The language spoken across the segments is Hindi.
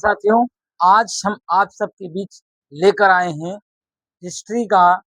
साथियों, आज हम आप सबके बीच लेकर आए हैं हिस्ट्री का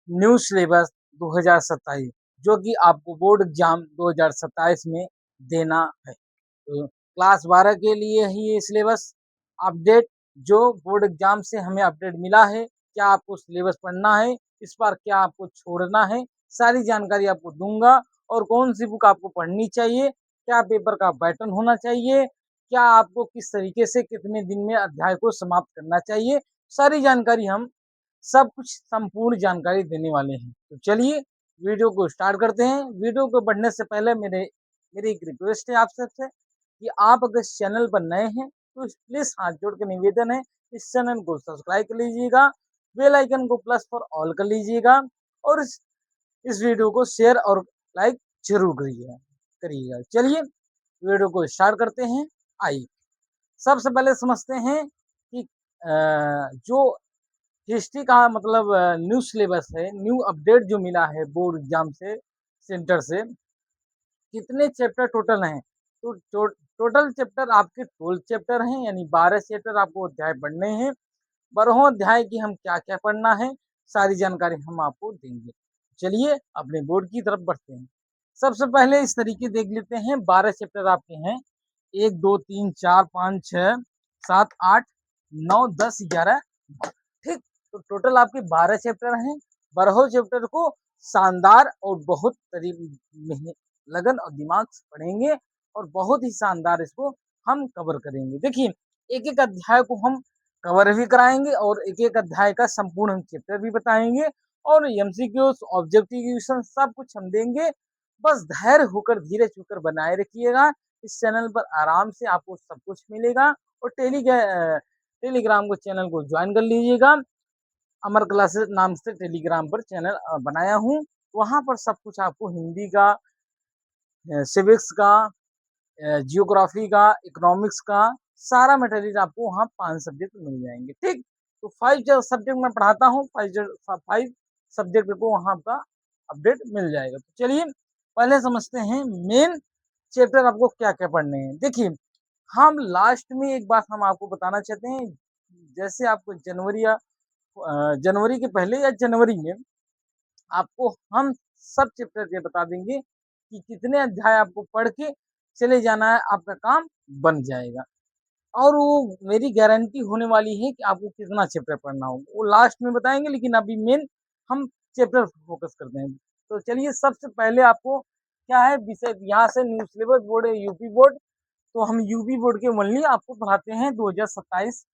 न्यू सिलेबस 2027 जो कि आपको बोर्ड एग्जाम 2027 में देना है। तो क्लास 12 के लिए ही ये सिलेबस अपडेट जो बोर्ड एग्जाम से हमें अपडेट मिला है, क्या आपको सिलेबस पढ़ना है, इस बार क्या आपको छोड़ना है, सारी जानकारी आपको दूंगा। और कौन सी बुक आपको पढ़नी चाहिए, क्या पेपर का पैटर्न होना चाहिए, क्या आपको किस तरीके से कितने दिन में अध्याय को समाप्त करना चाहिए, सारी जानकारी हम सब कुछ संपूर्ण जानकारी देने वाले हैं। तो चलिए वीडियो को स्टार्ट करते हैं। वीडियो को बढ़ने से पहले मेरी एक रिक्वेस्ट है आप सबसे कि आप अगर इस चैनल पर नए हैं तो प्लीज हाथ जोड़ के निवेदन है, इस चैनल को सब्सक्राइब कर लीजिएगा, बेल आइकन को प्लस फॉर ऑल कर लीजिएगा और इस वीडियो को शेयर और लाइक जरूर करिएगा। चलिए वीडियो को स्टार्ट करते हैं। आइए सबसे पहले समझते हैं कि जो हिस्ट्री का मतलब न्यू सिलेबस है, न्यू अपडेट जो मिला है बोर्ड एग्जाम से सेंटर से, कितने चैप्टर टोटल हैं। तो टोटल चैप्टर आपके 12 चैप्टर हैं, यानी 12 चैप्टर आपको अध्याय पढ़ने हैं। 12 अध्याय की हम क्या क्या पढ़ना है सारी जानकारी हम आपको देंगे। चलिए अपने बोर्ड की तरफ बढ़ते हैं। सबसे पहले इस तरीके देख लेते हैं। 12 चैप्टर आपके हैं, 1 2 3 4 5 6 7 8 9 10 11, ठीक। तो टोटल आपके 12 चैप्टर हैं। 12 चैप्टर को शानदार और बहुत लगन और दिमाग से पढ़ेंगे और बहुत ही शानदार इसको हम कवर करेंगे। देखिए एक एक अध्याय को हम कवर भी कराएंगे और एक एक अध्याय का संपूर्ण चैप्टर भी बताएंगे और एमसीक्यूज ऑब्जेक्टिव क्वेश्चन सब कुछ हम देंगे। बस धैर्य होकर धीरज होकर बनाए रखिएगा। इस चैनल पर आराम से आपको सब कुछ मिलेगा और टेलीग्राम को चैनल को ज्वाइन कर लीजिएगा। अमर क्लासेस नाम से टेलीग्राम पर चैनल बनाया हूँ, वहां पर सब कुछ आपको हिंदी का, सिविक्स का, जियोग्राफी का, इकोनॉमिक्स का सारा मटेरियल आपको वहाँ 5 सब्जेक्ट मिल जाएंगे, ठीक। तो 5 सब्जेक्ट मैं पढ़ाता हूँ, 5 सब्जेक्ट को वहाँ आपका अपडेट मिल जाएगा। तो चलिए पहले समझते हैं मेन चैप्टर आपको क्या क्या पढ़ने हैं। देखिए हम लास्ट में एक बात हम आपको बताना चाहते हैं, जैसे आपको जनवरी के पहले या जनवरी में आपको हम सब चैप्टर के बता देंगे कि कितने अध्याय आपको पढ़ के चले जाना है, आपका काम बन जाएगा। और वो मेरी गारंटी होने वाली है कि आपको कितना चैप्टर पढ़ना होगा, वो लास्ट में बताएंगे, लेकिन अभी मेन हम चैप्टर फोकस करते हैं। तो चलिए सबसे पहले आपको क्या है विषय, यहाँ से न्यू सिलेबस बोर्ड है यूपी बोर्ड, तो हम यूपी बोर्ड के ओनली आपको पढ़ाते हैं 2026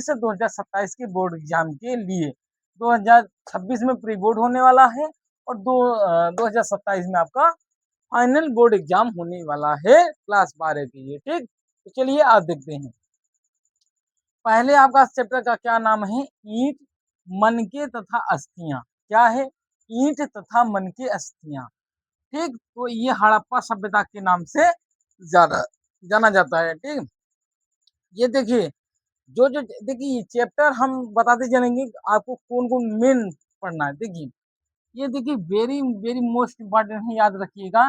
से 2027 के बोर्ड एग्जाम के लिए। 2026 में प्री बोर्ड होने वाला है और 2027 में आपका फाइनल बोर्ड एग्जाम होने वाला है क्लास 12 के लिए, ठीक। तो चलिए आप देखते हैं। पहले आपका चैप्टर का क्या नाम है, ईंट मनके तथा अस्थियां। क्या है, ईंट तथा मनके अस्थियां, ठीक। तो ये हड़प्पा सभ्यता के नाम से ज्यादा जाना जाता है, ठीक। ये देखिए जो देखिए चैप्टर हम बताते चलेंगे आपको कौन कौन मेन पढ़ना है। देखिए ये देखिए वेरी वेरी मोस्ट इम्पॉर्टेंट है, याद रखिएगा।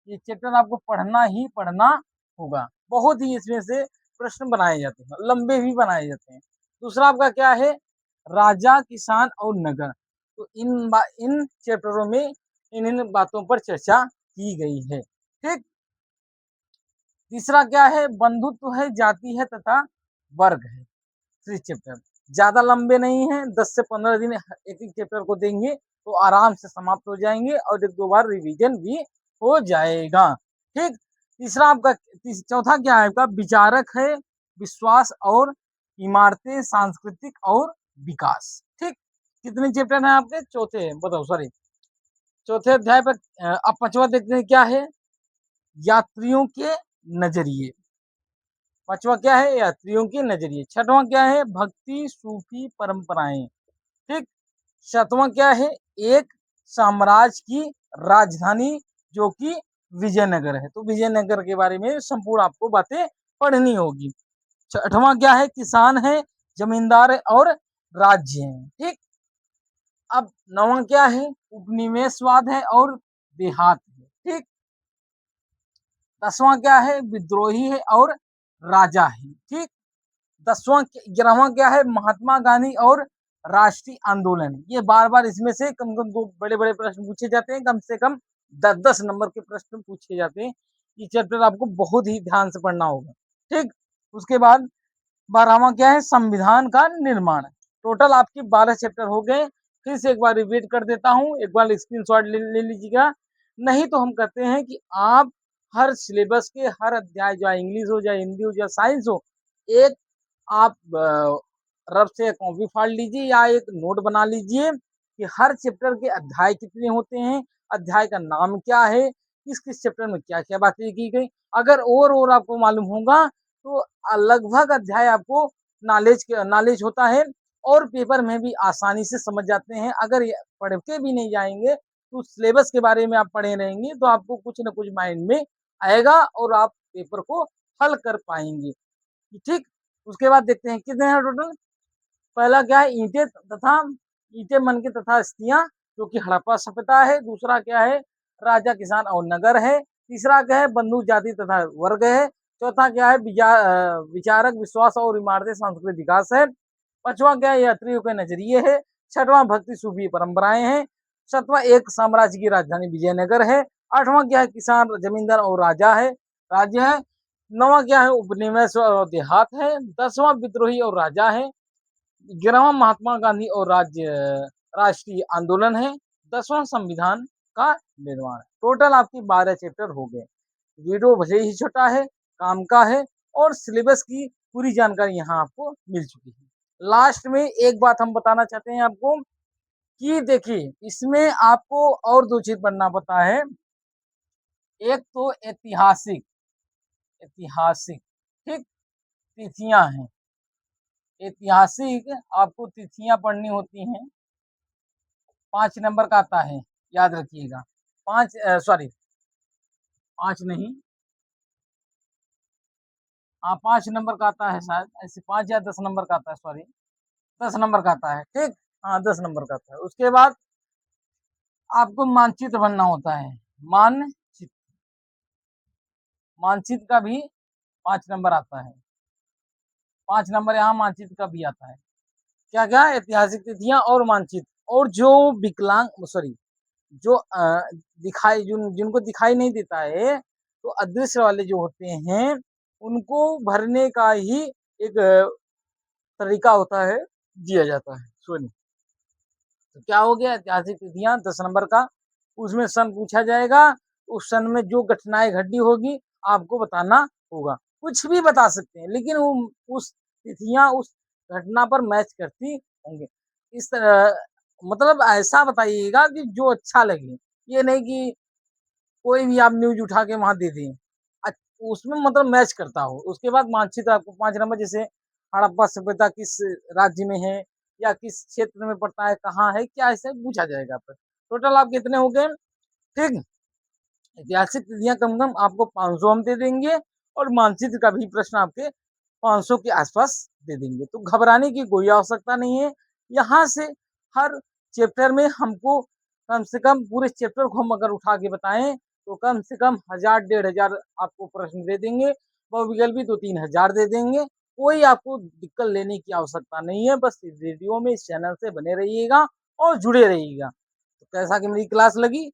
ये चैप्टर आपको पढ़ना ही पढ़ना होगा। बहुत ही इसमें से प्रश्न बनाए जाते हैं, लंबे भी बनाए जाते हैं। दूसरा आपका क्या है, राजा किसान और नगर। तो इन चैप्टरों में इन बातों पर चर्चा की गई है, ठीक। तीसरा क्या है, बंधुत्व है, जाति है तथा वर्ग है। 3 चैप्टर ज्यादा लंबे नहीं है, 10 से 15 दिन एक एक चैप्टर को देंगे तो आराम से समाप्त हो जाएंगे और एक दो बार रिवीजन भी हो जाएगा, ठीक। तीसरा आपका चौथा क्या है आपका, विचारक है, विश्वास और इमारतें, सांस्कृतिक और विकास, ठीक। कितने चैप्टर हैं आपके, चौथे बताओ, सॉरी चौथे अध्याय पर। अब पांचवा देखते हैं क्या है, यात्रियों के नजरिए। पांचवा क्या है, यात्रियों के नजरिए। छठवां क्या है, भक्ति सूफी परंपराएं, ठीक। सातवां क्या है, एक साम्राज्य की राजधानी जो कि विजयनगर है। तो विजयनगर के बारे में संपूर्ण आपको बातें पढ़नी होगी। छठवां क्या है, किसान है, जमींदार है और राज्य है, ठीक। अब नौवां क्या है, उपनिवेशवाद है और देहात है, ठीक। 10वां क्या है, विद्रोही है और राजा है, ठीक। 10वां 11वां क्या है, महात्मा गांधी और राष्ट्रीय आंदोलन। ये बार-बार इसमें से कम-कम 2 बड़े-बड़े प्रश्न पूछे जाते हैं, कम से कम 10-10 नंबर के प्रश्न पूछे जाते हैं। ये चैप्टर आपको बहुत ही ध्यान से पढ़ना होगा, ठीक? उसके बाद 12वां क्या है, संविधान का निर्माण। टोटल आपके 12 चैप्टर हो गए। फिर से एक बार रिपीट कर देता हूँ, एक बार स्क्रीनशॉट ले लीजिएगा। नहीं तो हम कहते हैं कि आप हर सिलेबस के हर अध्याय, चाहे इंग्लिश हो, चाहे हिंदी हो, चाहे साइंस हो, एक आप रफ से कॉपी फाड़ लीजिए या एक नोट बना लीजिए कि हर चैप्टर के अध्याय कितने होते हैं, अध्याय का नाम क्या है, किस-किस चैप्टर में क्या-क्या बातें की गई। अगर और आपको मालूम होगा तो लगभग अध्याय आपको नॉलेज होता है और पेपर में भी आसानी से समझ जाते हैं। अगर ये पढ़ के भी नहीं जाएँगे तो सिलेबस के बारे में आप पढ़े रहेंगे तो आपको कुछ न कुछ माइंड में आएगा और आप पेपर को हल कर पाएँगे। ठीक? उसके बाद देखते हैं कितने हैं टोटल। पहला क्या है, ईंटें मन के तथा अस्थियाँ, जो कि हड़प्पा सभ्यता है। दूसरा क्या है, राजा, किसान और नगर है। तीसरा क्या है, बंधु, जाति तथा वर्ग है। चौथा क्या है, विचारक, विश्वास और इमारतें, सांस्कृतिक विकास है। पाँचवां क्या है, यात्रियों के नजरिए है। छठवां भक्ति सूफी परंपराएं हैं। सातवां एक साम्राज्य की राजधानी विजयनगर है। आठवां क्या है, किसान, जमींदार और राजा है, राज्य है। नौवां क्या है, उपनिवेश और देहात है। 10वां विद्रोही और राजा है। 11वां महात्मा गांधी और राष्ट्रीय आंदोलन है। 10वां संविधान का निर्माण है। टोटल आपकी 12 चैप्टर हो गए। वीडियो भले ही छोटा है, काम का है और सिलेबस की पूरी जानकारी यहाँ आपको मिल चुकी है। लास्ट में एक बात हम बताना चाहते हैं आपको कि देखिए इसमें आपको और 2 चीज पढ़ना पड़ता है। एक तो ऐतिहासिक ऐतिहासिक ठीक, तिथियां हैं। ऐतिहासिक आपको तिथियां पढ़नी होती हैं। 5 नंबर का आता है, याद रखिएगा। 5 सॉरी 5 नहीं, हाँ 5 नंबर का आता है शायद, ऐसे 5 या 10 नंबर का आता है, सॉरी 10 नंबर का आता है, ठीक? हाँ 10 नंबर का आता है। उसके बाद आपको मानचित्र बनना होता है। मानचित्र का भी 5 नंबर आता है। 5 नंबर यहाँ मानचित्र का भी आता है। क्या-क्या? ऐतिहासिक तिथियां और मानचित्र। और जो विकलांग सॉरी जो जिनको दिखाई नहीं देता है, तो अदृश्य वाले जो होते हैं, उनको भरने का ही एक तरीका होता है, दिया जाता है। सुनिए, तो क्या हो गया, ऐतिहासिक तिथियां 10 नंबर का, उसमें सन पूछा जाएगा, उस सन में जो घटनाएं घटी होगी आपको बताना होगा। कुछ भी बता सकते हैं लेकिन वो उस तिथियां उस घटना पर मैच करती होंगे। इस तरह मतलब ऐसा बताइएगा कि जो अच्छा लगे, ये नहीं कि कोई भी आप न्यूज उठा के वहां दे दें, उसमें मतलब मैच करता हो। उसके बाद मानचित्र आपको 5 नंबर, जैसे हड़प्पा सभ्यता किस राज्य में है या किस क्षेत्र में पड़ता है, कहाँ है, क्या, ऐसे पूछा जाएगा आपसे। टोटल आपके इतने हो गए, ठीक। ऐतिहासिक तिथियां कम कम आपको 500 हम दे देंगे और मानचित्र का भी प्रश्न आपके 500 के आसपास दे देंगे। तो घबराने की कोई आवश्यकता नहीं है। यहाँ से हर चैप्टर में हमको कम से कम पूरे चैप्टर को हम अगर उठा के बताएं तो कम से कम 1000-1500 आपको प्रश्न दे देंगे। बहुविकल्पी 2-3000 दे देंगे। कोई आपको दिक्कत लेने की आवश्यकता नहीं है। बस इस वीडियो में इस चैनल से बने रहिएगा और जुड़े रहिएगा। तो कैसा कि मेरी क्लास लगी,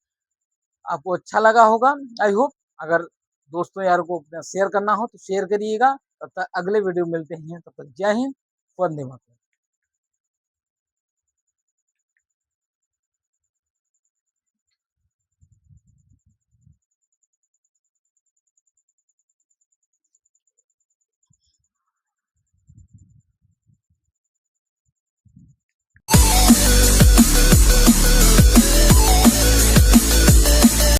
आपको अच्छा लगा होगा, आई होप। अगर दोस्तों यार को शेयर करना हो तो शेयर करिएगा। तब तक अगले वीडियो मिलते हैं, तब तक जय हिंद, वंदे मातरम।